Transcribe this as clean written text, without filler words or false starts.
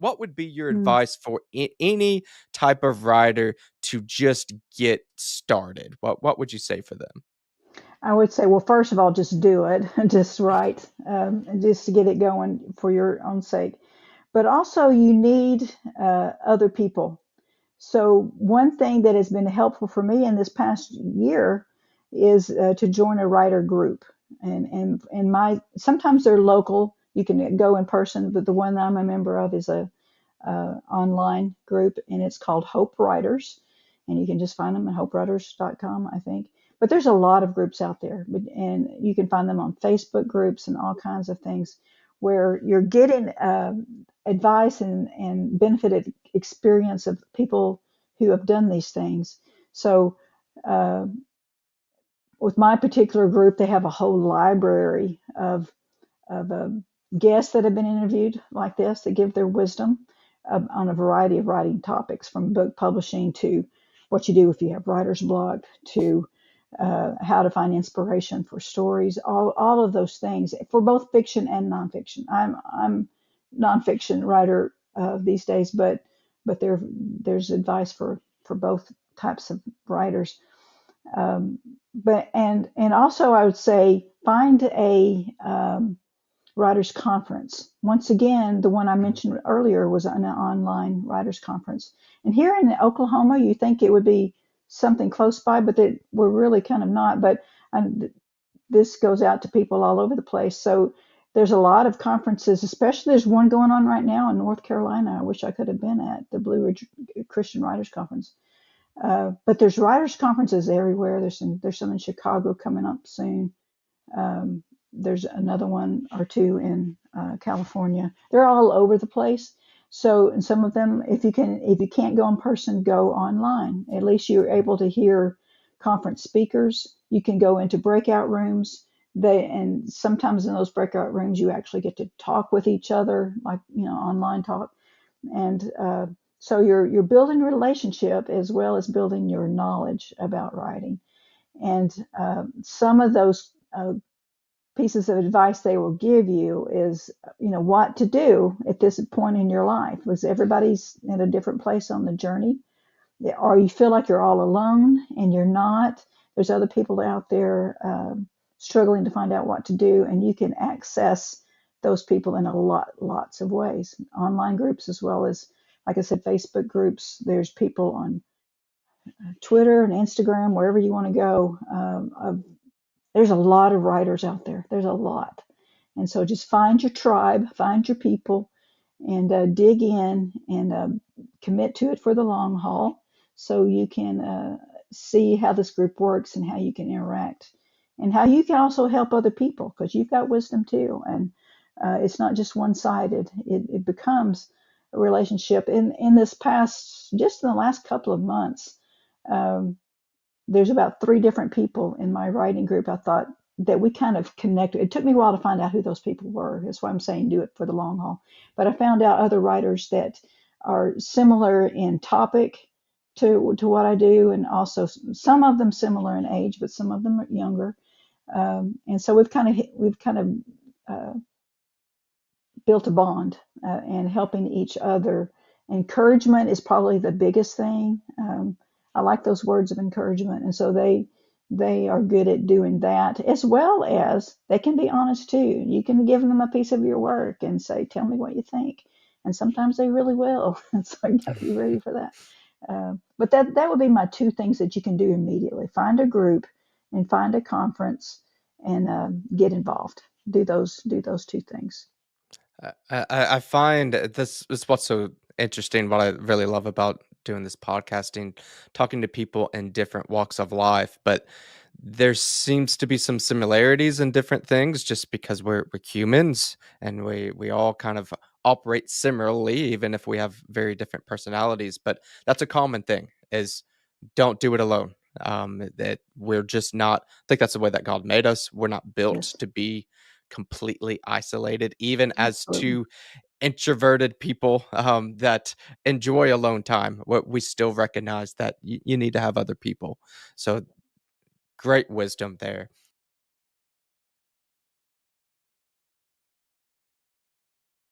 what would be your Mm. advice for any type of writer to just get started? What would you say for them? I would say, well, first of all, just do it, just write, just to get it going for your own sake. But also, you need other people. So, one thing that has been helpful for me in this past year is to join a writer group. And my sometimes they're local. You can go in person, but the one that I'm a member of is a online group, and it's called Hope Writers. And you can just find them at hopewriters.com, I think. But there's a lot of groups out there, and you can find them on Facebook groups and all kinds of things where you're getting advice and benefited experience of people who have done these things. So, uh, with my particular group, they have a whole library of guests that have been interviewed like this that give their wisdom on a variety of writing topics, from book publishing to what you do if you have writer's block to how to find inspiration for stories, all of those things for both fiction and nonfiction. I'm nonfiction writer these days, but there's advice for both types of writers. Um, but also I would say find a writers conference. Once again, the one I mentioned earlier was an online writers conference. And here in Oklahoma, you think it would be something close by, but we're really kind of not. But this goes out to people all over the place. So there's a lot of conferences, especially there's one going on right now in North Carolina. I wish I could have been at the Blue Ridge Christian Writers Conference. But there's writers conferences everywhere. There's some in Chicago coming up soon. Um, there's another one or two in California. They're all over the place. So, and some of them, if you can't go in person, go online. At least you're able to hear conference speakers. You can go into breakout rooms. And sometimes in those breakout rooms, you actually get to talk with each other, like online talk. And so you're building a relationship as well as building your knowledge about writing. And some of those pieces of advice they will give you is, what to do at this point in your life, because everybody's in a different place on the journey. Or you feel like you're all alone and you're not. There's other people out there struggling to find out what to do, and you can access those people in lots of ways. Online groups as well as, like I said, Facebook groups. There's people on Twitter and Instagram, wherever you want to go. There's a lot of writers out there. There's a lot. And so just find your tribe, find your people, and dig in and commit to it for the long haul so you can see how this group works and how you can interact and how you can also help other people, because you've got wisdom too. And it's not just one sided, it becomes a relationship. In this past, just in the last couple of months, um, there's about three different people in my writing group I thought that we kind of connected. It took me a while to find out who those people were. That's why I'm saying do it for the long haul. But I found out other writers that are similar in topic to what I do, and also some of them similar in age, but some of them are younger. And so we've kind of uh, built a bond and helping each other. Encouragement is probably the biggest thing. I like those words of encouragement, and so they are good at doing that, as well as they can be honest too. You can give them a piece of your work and say, "Tell me what you think," and sometimes they really will. And so you got to be ready for that. But that would be my two things that you can do immediately: find a group and find a conference and get involved. Do those two things. I find this is what's so interesting. What I really love about doing this podcasting, talking to people in different walks of life, but there seems to be some similarities in different things, just because we're humans and we all kind of operate similarly, even if we have very different personalities. But that's a common thing: is don't do it alone. That we're just not. I think that's the way that God made us. We're not built Yes, to be completely isolated, even as absolutely. two introverted people that enjoy alone time. We still recognize that you need to have other people. So great wisdom there.